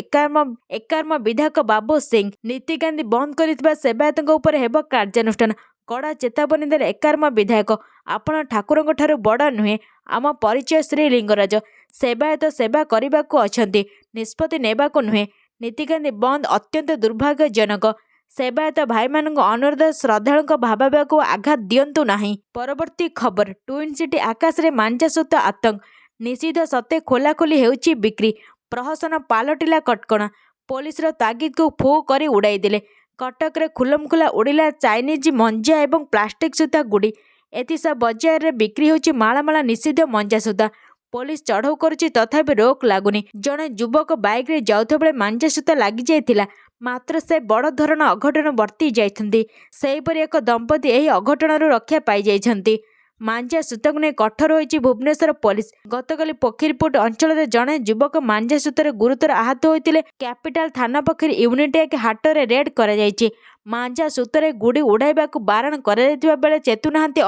Speaker 1: ଏକାର୍ମ ବିଧାୟକ ବାବୁ ସିଂ। ନୀତିକାନ୍ତି ବନ୍ଦ କରିଥିବା ସେବାୟତଙ୍କ ଉପରେ ହେବ କାର୍ଯ୍ୟାନୁଷ୍ଠାନ। କଡ଼ା ଚେତାବନୀ ଦେଲେ ଏକାର୍ମ ବିଧାୟକ। ଆପଣ ଠାକୁରଙ୍କ ଠାରୁ ବଡ଼ ନୁହେଁ। ଆମ ପରିଚୟ ଶ୍ରୀ ଲିଙ୍ଗରାଜ। ସେବାୟତ ସେବା କରିବାକୁ ଅଛନ୍ତି, ନିଷ୍ପତ୍ତି ନେବାକୁ ନୁହେଁ। ନୀତିକାନ୍ତି ବନ୍ଦ ଅତ୍ୟନ୍ତ ଦୁର୍ଭାଗ୍ୟଜନକ। ସେବାୟତ ଭାଇମାନଙ୍କ ଅନୁରୋଧ ଶ୍ରଦ୍ଧାଳୁଙ୍କ ଭାବାବେଗକୁ ଆଘାତ ଦିଅନ୍ତୁ ନାହିଁ। ପରବର୍ତ୍ତୀ ଖବର। ଟ୍ୱିନ୍ ସିଟି ଆକାଶରେ ମାଞ୍ଜାସୂତ ଆତଙ୍କ। ନିଷିଦ୍ଧ ସତ୍ତ୍ୱେ ଖୋଲାଖୋଲି ହେଉଛି ବିକ୍ରି। ପ୍ରହସନ ପାଲଟିଲା କଟକଣା। ପୋଲିସର ତାଗିଦକୁ ଫୁ କରି ଉଡ଼ାଇଦେଲେ। କଟକରେ ଖୁଲମଖୁଲା ଉଡ଼ିଲା ଚାଇନିଜ ମଞ୍ଜା ଏବଂ ପ୍ଲାଷ୍ଟିକ ସୂତା ଗୁଡ଼ି। ଏଥିସହ ବଜାରରେ ବିକ୍ରି ହେଉଛି ମାଳ ମାଳ ନିଷିଦ୍ଧ ମଞ୍ଜାସୂତା। ପୋଲିସ ଚଢ଼ଉ କରୁଛି ତଥାପି ରୋକ ଲାଗୁନି। ଜଣେ ଯୁବକ ବାଇକ୍ରେ ଯାଉଥିବାବେଳେ ମାଞ୍ଜାସୂତା ଲାଗିଯାଇଥିଲା। ମାତ୍ର ସେ ବଡ଼ ଧରଣ ଅଘଟଣ ବର୍ତ୍ତି ଯାଇଛନ୍ତି। ସେହିପରି ଏକ ଦମ୍ପତି ଏହି ଅଘଟଣରୁ ରକ୍ଷା ପାଇଯାଇଛନ୍ତି। ମାଞ୍ଜା ସୂତାକୁ ନେଇ କଠୋର ହୋଇଛି ଭୁବନେଶ୍ୱର ପୋଲିସ। ଗତକାଲି ପୋଖରୀପୁଟ ଅଞ୍ଚଳରେ ଜଣେ ଯୁବକ ମାଞ୍ଜା ସୂତାରେ ଗୁରୁତର ଆହତ ହୋଇଥିଲେ। କ୍ୟାପିଟାଲ ଥାନା ପକ୍ଷରୁ ୟୁନିଟ୍ 1 ହାଟରେ ରେଡ୍ କରାଯାଇଛି। ମାଞ୍ଜା ସୂତାରେ ଗୁଡ଼ି ଉଡ଼ାଇବାକୁ ବାରଣ କରାଯାଇଥିବା ବେଳେ ଚେତୁନାହାନ୍ତି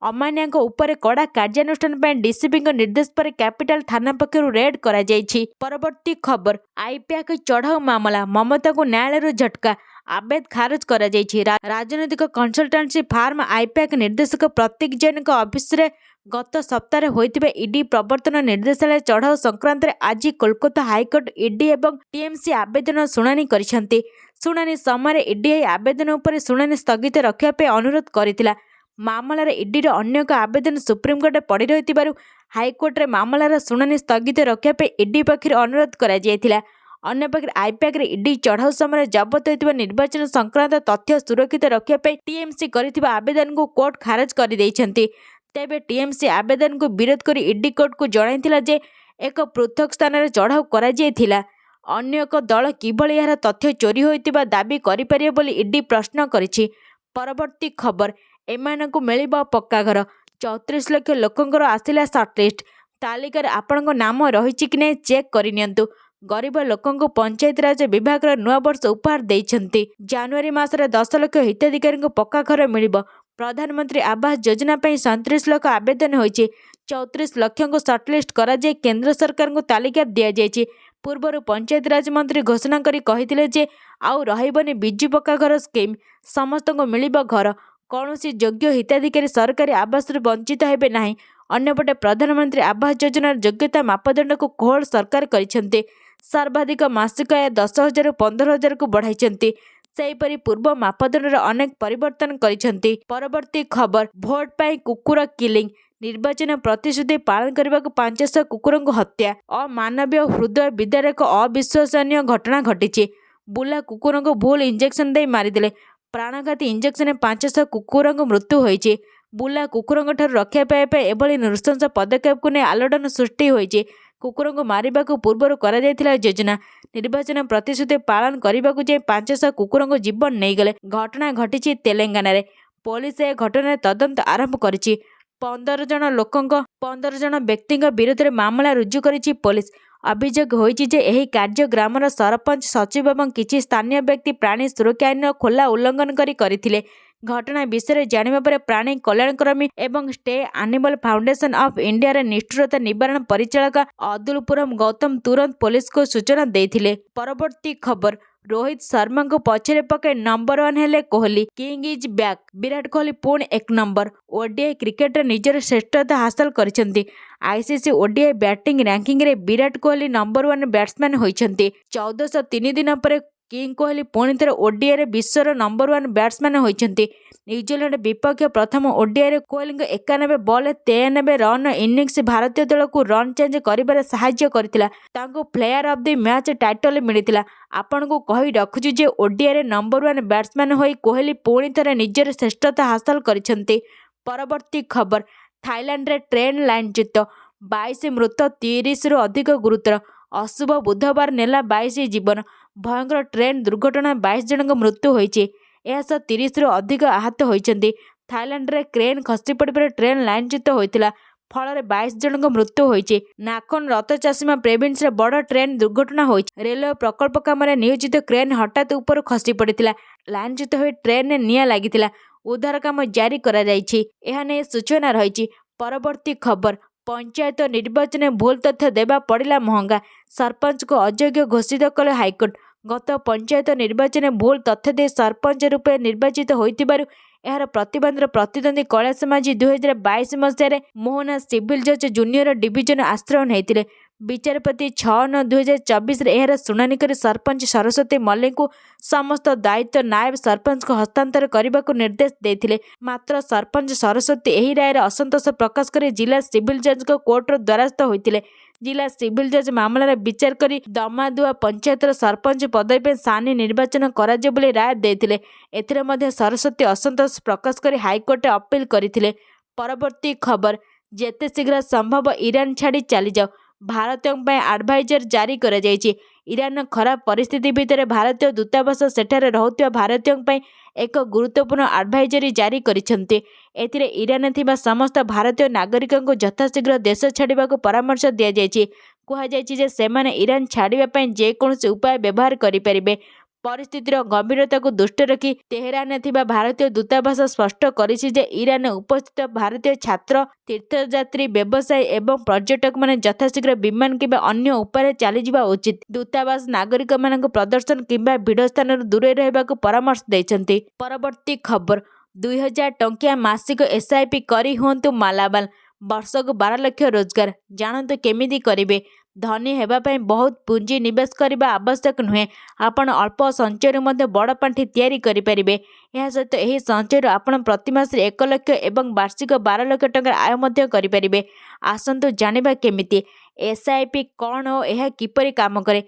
Speaker 1: ଅମାନିଆଙ୍କ ଉପରେ କଡ଼ା କାର୍ଯ୍ୟାନୁଷ୍ଠାନ ପାଇଁ ଡିସିପିଙ୍କ ନିର୍ଦ୍ଦେଶ ପରେ କ୍ୟାପିଟାଲ ଥାନା ପକ୍ଷରୁ ରେଡ୍ କରାଯାଇଛି। ପରବର୍ତ୍ତୀ ଖବର। ଆଇପ୍ୟାକ୍ ଚଢ଼ାଉ ମାମଲା। ମମତାଙ୍କୁ ନ୍ୟାୟାଳୟରୁ ଝଟକା। ଆବେଦ ଖାରଜ କରାଯାଇଛି। ରାଜନୈତିକ କନସଲଟାନ୍ସି ଫାର୍ମ ଆଇପ୍ୟାକ୍ ନିର୍ଦ୍ଦେଶକ ପ୍ରତୀକ ଜୈନଙ୍କ ଅଫିସରେ ଗତ ସପ୍ତାହରେ ହୋଇଥିବା ଇଡି ପ୍ରବର୍ତ୍ତନ ନିର୍ଦ୍ଦେଶାଳୟ ଚଢ଼ାଉ ସଂକ୍ରାନ୍ତରେ ଆଜି କୋଲକାତା ହାଇକୋର୍ଟ ଇଡି ଏବଂ ଟିଏମସି ଆବେଦନ ଶୁଣାଣି କରିଛନ୍ତି। ଶୁଣାଣି ସମୟରେ ଇଡି ଏହି ଆବେଦନ ଉପରେ ଶୁଣାଣି ସ୍ଥଗିତ ରଖିବା ପାଇଁ ଅନୁରୋଧ କରିଥିଲା। ମାମଲାରେ ଇଡିର ଅନ୍ୟ ଏକ ଆବେଦନ ସୁପ୍ରିମକୋର୍ଟରେ ପଡ଼ି ରହିଥିବାରୁ ହାଇକୋର୍ଟରେ ମାମଲାର ଶୁଣାଣି ସ୍ଥଗିତ ରଖିବା ପାଇଁ ଇଡି ପକ୍ଷରୁ ଅନୁରୋଧ କରାଯାଇଥିଲା। ଅନ୍ୟପକ୍ଷରେ ଆଇପ୍ୟାକ୍ରେ ଇଡି ଚଢ଼ାଉ ସମୟରେ ଜବତ ହୋଇଥିବା ନିର୍ବାଚନ ସଂକ୍ରାନ୍ତ ତଥ୍ୟ ସୁରକ୍ଷିତ ରଖିବା ପାଇଁ ଟିଏମସି କରିଥିବା ଆବେଦନକୁ କୋର୍ଟ ଖାରଜ କରିଦେଇଛନ୍ତି। ତେବେ ଟିଏମସି ଆବେଦନକୁ ବିରୋଧ କରି ଇଡି କୋର୍ଟକୁ ଜଣାଇଥିଲା ଯେ ଏକ ପୃଥକ ସ୍ଥାନରେ ଚଢ଼ାଉ କରାଯାଇଥିଲା। ଅନ୍ୟ ଏକ ଦଳ କିଭଳି ଏହାର ତଥ୍ୟ ଚୋରି ହୋଇଥିବା ଦାବି କରିପାରିବ ବୋଲି ଇଡି ପ୍ରଶ୍ନ କରିଛି। ପରବର୍ତ୍ତୀ ଖବର। ଏମାନଙ୍କୁ ମିଳିବ ପକ୍କା ଘର। 34 ଲକ୍ଷ ଲୋକଙ୍କର ଆସିଲା ସର୍ଟଲିଷ୍ଟ। ତାଲିକାରେ ଆପଣଙ୍କ ନାମ ରହିଛି କି ନାହିଁ ଚେକ୍ କରିନିଅନ୍ତୁ। ଗରିବ ଲୋକଙ୍କୁ ପଞ୍ଚାୟତିରାଜ ବିଭାଗର ନୂଆବର୍ଷ ଉପହାର ଦେଇଛନ୍ତି। ଜାନୁଆରୀ ମାସରେ 10 ଲକ୍ଷ ହିତାଧିକାରୀଙ୍କୁ ପକ୍କା ଘର ମିଳିବ। ପ୍ରଧାନମନ୍ତ୍ରୀ ଆବାସ ଯୋଜନା ପାଇଁ 37 ଲକ୍ଷ ଆବେଦନ ହୋଇଛି। 34 ଲକ୍ଷଙ୍କୁ ସର୍ଟଲିଷ୍ଟ କରାଯାଇ କେନ୍ଦ୍ର ସରକାରଙ୍କୁ ତାଲିକା ଦିଆଯାଇଛି। ପୂର୍ବରୁ ପଞ୍ଚାୟତିରାଜ ମନ୍ତ୍ରୀ ଘୋଷଣା କରି କହିଥିଲେ ଯେ ଆଉ ରହିବନି ବିଜୁ ପକ୍କା ଘର ସ୍କିମ୍। ସମସ୍ତଙ୍କୁ ମିଳିବ ଘର। କୌଣସି ଯୋଗ୍ୟ ହିତାଧିକାରୀ ସରକାରୀ ଆବାସରୁ ବଞ୍ଚିତ ହେବେ ନାହିଁ। ଅନ୍ୟପଟେ ପ୍ରଧାନମନ୍ତ୍ରୀ ଆବାସ ଯୋଜନାର ଯୋଗ୍ୟତା ମାପଦଣ୍ଡକୁ କୋହଳ ସରକାର କରିଛନ୍ତି। ସର୍ବାଧିକ ମାସିକ ଆୟ 10,000ରୁ 15,000କୁ ବଢ଼ାଇଛନ୍ତି। ସେହିପରି ପୂର୍ବ ମାପଦଣ୍ଡରେ ଅନେକ ପରିବର୍ତ୍ତନ କରିଛନ୍ତି। ପରବର୍ତ୍ତୀ ଖବର। ଭୋଟ ପାଇଁ କୁକୁର କିଲିଂ। ନିର୍ବାଚନ ପ୍ରତିଶ୍ରୁତି ପାଳନ କରିବାକୁ 500 କୁକୁରଙ୍କୁ ହତ୍ୟା। ଅମାନବୀୟ ହୃଦୟ ବିଦାର ଏକ ଅବିଶ୍ୱସନୀୟ ଘଟଣା ଘଟିଛି। ବୁଲା କୁକୁରଙ୍କୁ ଭୁଲ ଇଞ୍ଜେକ୍ସନ ଦେଇ ମାରିଦେଲେ। ପ୍ରାଣଘାତୀ ଇଞ୍ଜେକ୍ସନରେ 500 କୁକୁରଙ୍କ ମୃତ୍ୟୁ ହୋଇଛି। ବୁଲା କୁକୁରଙ୍କଠାରୁ ରକ୍ଷା ପାଇବା ପାଇଁ ଏଭଳି ନୃଶଂସ ପଦକ୍ଷେପକୁ ନେଇ ଆଲୋଡ଼ନ ସୃଷ୍ଟି ହୋଇଛି। କୁକୁରଙ୍କୁ ମାରିବାକୁ ପୂର୍ବରୁ କରାଯାଇଥିଲା ଯୋଜନା। ନିର୍ବାଚନ ପ୍ରତିଶ୍ରୁତି ପାଳନ କରିବାକୁ ଯାଇ 500 କୁକୁରଙ୍କ ଜୀବନ ନେଇଗଲେ। ଘଟଣା ଘଟିଛି ତେଲେଙ୍ଗାନାରେ। ପୋଲିସ ଏ ଘଟଣାରେ ତଦନ୍ତ ଆରମ୍ଭ କରିଛି। 15 ଜଣ ବ୍ୟକ୍ତିଙ୍କ ବିରୋଧରେ ମାମଲା ରୁଜୁ କରିଛି ପୋଲିସ। ଅଭିଯୋଗ ହୋଇଛି ଯେ ଏହି କାର୍ଯ୍ୟ ଗ୍ରାମର ସରପଞ୍ଚ, ସଚିବ ଏବଂ କିଛି ସ୍ଥାନୀୟ ବ୍ୟକ୍ତି ପ୍ରାଣୀ ସୁରକ୍ଷା ଆଇନର ଖୋଲା ଉଲ୍ଲଂଘନ କରିଥିଲେ। ଘଟଣା ବିଷୟରେ ଜାଣିବା ପରେ ପ୍ରାଣୀ କଲ୍ୟାଣକର୍ମୀ ଏବଂ ଷ୍ଟେ ଆନିମଲ ଫାଉଣ୍ଡେସନ ଅଫ୍ ଇଣ୍ଡିଆର ନିଷ୍ଠୁରତା ନିବାରଣ ପରିଚାଳକ ଅଦୁଲପୁରମ ଗୌତମ ତୁରନ୍ତ ପୋଲିସକୁ ସୂଚନା ଦେଇଥିଲେ। ପରବର୍ତ୍ତୀ ଖବର। ରୋହିତ ଶର୍ମାଙ୍କୁ ପଛରେ ପକାଇ ନମ୍ବର 1 ହେଲେ Kohli. King is back. Virat Kohli ପୁଣି 1 ନମ୍ବର। ଓଡିଆଇ କ୍ରିକେଟରେ ନିଜର ଶ୍ରେଷ୍ଠତା ହାସଲ କରିଛନ୍ତି। ଆଇସିସି ଓଡିଆଇ ବ୍ୟାଟିଂ ରାଙ୍କିଙ୍ଗରେ ବିରାଟ କୋହଲି ନମ୍ବର 1 ବ୍ୟାଟ୍ସମ୍ୟାନ୍ ହୋଇଛନ୍ତି। 1403 ଦିନ ପରେ କିଙ୍ଗ କୋହଲି ପୁଣି ଥରେ ଓଡିଆଇରେ ବିଶ୍ୱର ନମ୍ବର 1 ବ୍ୟାଟ୍ସମ୍ୟାନ୍ ହୋଇଛନ୍ତି। ନ୍ୟୁଜିଲାଣ୍ଡ ବିପକ୍ଷ ପ୍ରଥମ ଓଡିଆଇରେ କୋହଲିଙ୍କ 91 ବଲ୍ରେ 93 ରନ୍ର ଇନିଂସ ଭାରତୀୟ ଦଳକୁ ରନ୍ ଚେଞ୍ଜ କରିବାରେ ସାହାଯ୍ୟ କରିଥିଲା। ତାଙ୍କୁ player of the match title ମିଳିଥିଲା। ଆପଣଙ୍କୁ କହି ରଖୁଛୁ ଯେ ଓଡିଆଇରେ ନମ୍ବର 1 ବ୍ୟାଟ୍ସମ୍ୟାନ୍ ହୋଇ କୋହଲି ପୁଣି ଥରେ ନିଜର ଶ୍ରେଷ୍ଠତା ହାସଲ କରିଛନ୍ତି। ପରବର୍ତ୍ତୀ ଖବର। ଥାଇଲାଣ୍ଡରେ ଟ୍ରେନ୍ ଲାଇନଚ୍ୟୁତ। 22 ମୃତ, 30ରୁ ଅଧିକ ଗୁରୁତର। ଅଶୁଭ ବୁଧବାର ନେଲା 22 ଜୀବନ। ଭୟଙ୍କର ଟ୍ରେନ୍ ଦୁର୍ଘଟଣା 22 ଜଣଙ୍କ ମୃତ୍ୟୁ ହୋଇଛି। ଏହାସହ 30ରୁ ଅଧିକ ଆହତ ହୋଇଛନ୍ତି। ଥାଇଲାଣ୍ଡରେ କ୍ରେନ୍ ଖସି ପଡ଼ିବାରେ ଟ୍ରେନ୍ ଲାଇନଚ୍ୟୁତ ହୋଇଥିଲା, ଫଳରେ 22 ଜଣଙ୍କ ମୃତ୍ୟୁ ହୋଇଛି। ନାଖୋନ ରତଚାସିମା ପ୍ରୋଭିନ୍ସରେ ବଡ଼ ଟ୍ରେନ୍ ଦୁର୍ଘଟଣା ହୋଇଛି। ରେଲୱେ ପ୍ରକଳ୍ପ କାମରେ ନିୟୋଜିତ କ୍ରେନ୍ ହଠାତ୍ ଉପରୁ ଖସି ପଡ଼ିଥିଲା। ଲାଇନଚ୍ୟୁତ ହୋଇ ଟ୍ରେନ୍ରେ ନିଆଁ ଲାଗିଥିଲା। ଉଦ୍ଧାର କାମ ଜାରି କରାଯାଇଛି। ଏହା ନେଇ ସୂଚନା ରହିଛି। ପରବର୍ତ୍ତୀ ଖବର, ପଞ୍ଚାୟତ ନିର୍ବାଚନରେ ଭୁଲ ତଥ୍ୟ ଦେବା ପଡ଼ିଲା ମହଙ୍ଗା। ସରପଞ୍ଚଙ୍କୁ ଅଯୋଗ୍ୟ ଘୋଷିତ କଲେ ହାଇକୋର୍ଟ। ଗତ ପଞ୍ଚାୟତ ନିର୍ବାଚନରେ ଭୁଲ ତଥ୍ୟ ଦେଇ ସରପଞ୍ଚ ରୂପେ ନିର୍ବାଚିତ ହୋଇଥିବାରୁ ଏହାର ପ୍ରତିବାଦରେ ପ୍ରତିଦ୍ୱନ୍ଦ୍ୱୀ କୈଳାସ ମାଝୀ 2022 ମସିହାରେ ମୋହନା ସିଭିଲ ଜଜ୍ ଜୁନିୟର ଡିଭିଜନ ଆଶ୍ରୟ ନେଇଥିଲେ। ବିଚାରପତି 6/9/2024ରେ ଏହାର ଶୁଣାଣି କରି ସରପଞ୍ଚ ସରସ୍ୱତୀ ମଲ୍ଲିକଙ୍କୁ ସମସ୍ତ ଦାୟିତ୍ୱ ନାୟବ ସରପଞ୍ଚଙ୍କୁ ହସ୍ତାନ୍ତର କରିବାକୁ ନିର୍ଦ୍ଦେଶ ଦେଇଥିଲେ। ମାତ୍ର ସରପଞ୍ଚ ସରସ୍ୱତୀ ଏହି ରାୟରେ ଅସନ୍ତୋଷ ପ୍ରକାଶ କରି ଜିଲ୍ଲା ସିଭିଲ ଜଜ୍ଙ୍କ କୋର୍ଟର ଦ୍ୱାରସ୍ଥ ହୋଇଥିଲେ। ଜିଲ୍ଲା ସିଭିଲ ଜଜ୍ ମାମଲାର ବିଚାର କରି ଦମାଦୁଆ ପଞ୍ଚାୟତର ସରପଞ୍ଚ ପଦବୀ ପାଇଁ ସାନି ନିର୍ବାଚନ କରାଯିବ ବୋଲି ରାୟ ଦେଇଥିଲେ। ଏଥିରେ ମଧ୍ୟ ସରସ୍ୱତୀ ଅସନ୍ତୋଷ ପ୍ରକାଶ କରି ହାଇକୋର୍ଟରେ ଅପିଲ କରିଥିଲେ। ପରବର୍ତ୍ତୀ ଖବର, ଯେତେ ଶୀଘ୍ର ସମ୍ଭବ ଇରାନ ଛାଡ଼ି ଚାଲିଯାଅ, ଭାରତୀୟଙ୍କ ପାଇଁ ଆଡଭାଇଜର ଜାରି କରାଯାଇଛି। ଇରାନର ଖରାପ ପରିସ୍ଥିତି ଭିତରେ ଭାରତୀୟ ଦୂତାବାସ ସେଠାରେ ରହୁଥିବା ଭାରତୀୟଙ୍କ ପାଇଁ ଏକ ଗୁରୁତ୍ୱପୂର୍ଣ୍ଣ ଆଡଭାଇଜରି ଜାରି କରିଛନ୍ତି। ଏଥିରେ ଇରାନରେ ଥିବା ସମସ୍ତ ଭାରତୀୟ ନାଗରିକଙ୍କୁ ଯଥାଶୀଘ୍ର ଦେଶ ଛାଡ଼ିବାକୁ ପରାମର୍ଶ ଦିଆଯାଇଛି। କୁହାଯାଇଛି ଯେ ସେମାନେ ଇରାନ ଛାଡ଼ିବା ପାଇଁ ଯେକୌଣସି ଉପାୟ ବ୍ୟବହାର କରିପାରିବେ। ପରିସ୍ଥିତିର ଗମ୍ଭୀରତାକୁ ଦୃଷ୍ଟିରେ ରଖି ତେହେରାନରେ ଥିବା ଭାରତୀୟ ଦୂତାବାସ ସ୍ପଷ୍ଟ କରିଛି ଯେ ଇରାନରେ ଉପସ୍ଥିତ ଭାରତୀୟ ଛାତ୍ର, ତୀର୍ଥଯାତ୍ରୀ, ବ୍ୟବସାୟୀ ଏବଂ ପର୍ଯ୍ୟଟକମାନେ ଯଥାଶୀଘ୍ର ବିମାନ କିମ୍ବା ଅନ୍ୟ ଉପାୟରେ ଚାଲିଯିବା ଉଚିତ। ଦୂତାବାସ ନାଗରିକମାନଙ୍କୁ ପ୍ରଦର୍ଶନ କିମ୍ବା ଭିଡ଼ ସ୍ଥାନରୁ ଦୂରେଇ ରହିବାକୁ ପରାମର୍ଶ ଦେଇଛନ୍ତି। ପରବର୍ତ୍ତୀ ଖବର, 2000 ଟଙ୍କିଆ ମାସିକ SIP କରି ହୁଅନ୍ତୁ ମାଲାମାଲ, ବର୍ଷକୁ 12 ଲକ୍ଷ ରୋଜଗାର। ଜାଣନ୍ତୁ କେମିତି କରିବେ। ଧନୀ ହେବା ପାଇଁ ବହୁତ ପୁଞ୍ଜି ନିବେଶ କରିବା ଆବଶ୍ୟକ ନୁହେଁ। ଆପଣ ଅଳ୍ପ ସଞ୍ଚୟରୁ ମଧ୍ୟ ବଡ଼ ପାଣ୍ଠି ତିଆରି କରିପାରିବେ। ଏହା ସହିତ ଏହି ସଞ୍ଚୟରୁ ଆପଣ ପ୍ରତି ମାସରେ 1 ଲକ୍ଷ ଏବଂ ବାର୍ଷିକ 12 ଲକ୍ଷ ଟଙ୍କାର ଆୟ ମଧ୍ୟ କରିପାରିବେ। ଆସନ୍ତୁ ଜାଣିବା କେମିତି। SIP କ'ଣ ଓ ଏହା କିପରି କାମ କରେ।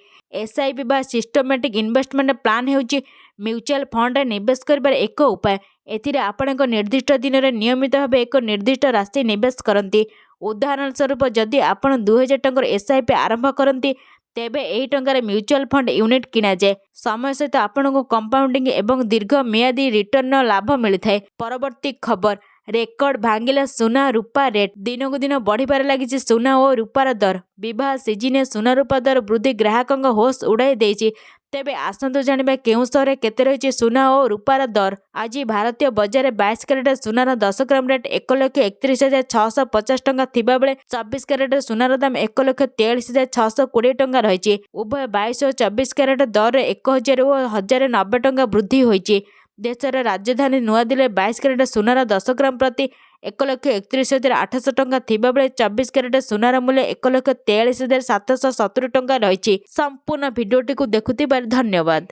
Speaker 1: SIP ବା ସିଷ୍ଟମେଟିକ୍ ଇନଭେଷ୍ଟମେଣ୍ଟ ପ୍ଲାନ୍ ହେଉଛି ମ୍ୟୁଚୁଆଲ ଫଣ୍ଡରେ ନିବେଶ କରିବାର ଏକ ଉପାୟ। ଏଥିରେ ଆପଣ ଏକ ନିର୍ଦ୍ଦିଷ୍ଟ ଦିନରେ ନିୟମିତ ଭାବେ ଏକ ନିର୍ଦ୍ଦିଷ୍ଟ ରାଶି ନିବେଶ କରନ୍ତି। ଉଦାହରଣ ସ୍ୱରୂପ, ଯଦି ଆପଣ 2000 ଟଙ୍କାର SIP ଆରମ୍ଭ କରନ୍ତି, ତେବେ ଏହି ଟଙ୍କାରେ ମ୍ୟୁଚୁଆଲ ଫଣ୍ଡ ୟୁନିଟ୍ କିଣାଯାଏ। ସମୟ ସହିତ ଆପଣଙ୍କୁ କମ୍ପାଉଣ୍ଡିଂ ଏବଂ ଦୀର୍ଘ ମିଆଦୀ ରିଟର୍ଣ୍ଣର ଲାଭ ମିଳିଥାଏ। ପରବର୍ତ୍ତୀ ଖବର, ରେକର୍ଡ ଭାଙ୍ଗିଲା ସୁନା ରୂପା ରେଟ୍। ଦିନକୁ ଦିନ ବଢ଼ିବାରେ ଲାଗିଛି ସୁନା ଓ ରୂପାର ଦର। ବିବାହ ସିଜିନରେ ସୁନା ରୂପା ଦର ବୃଦ୍ଧି ଗ୍ରାହକଙ୍କ ହୋସ୍ ଉଡ଼ାଇ ଦେଇଛି। ତେବେ ଆସନ୍ତୁ ଜାଣିବା କେଉଁ ସହରରେ କେତେ ରହିଛି ସୁନା ଓ ରୂପାର ଦର। ଆଜି ଭାରତୀୟ ବଜାରରେ 22 କ୍ୟାରେଟ ସୁନାର 10 ଗ୍ରାମ ରେଟ୍ 1,31,650 ଟଙ୍କା ଥିବାବେଳେ 24 କ୍ୟାରେଟ ସୁନାର ଦାମ 1,43,620 ଟଙ୍କା ରହିଛି। ଉଭୟ 22 ଓ 24 କ୍ୟାରେଟ ଦରରେ 1,000 ଓ 1,090 ଟଙ୍କା ବୃଦ୍ଧି ହୋଇଛି। ଦେଶର ରାଜଧାନୀ ନୂଆଦିଲ୍ଲୀରେ 22 କ୍ୟାରେଟ ସୁନାର 10 ଗ୍ରାମ ପ୍ରତି 1,31,800 ଟଙ୍କା ଥିବାବେଳେ 24 କ୍ୟାରେଟ ସୁନାର ମୂଲ୍ୟ 1,43,770 ଟଙ୍କା ରହିଛି। ସମ୍ପୂର୍ଣ୍ଣ ଭିଡ଼ିଓଟିକୁ ଦେଖୁଥିବାରୁ ଧନ୍ୟବାଦ।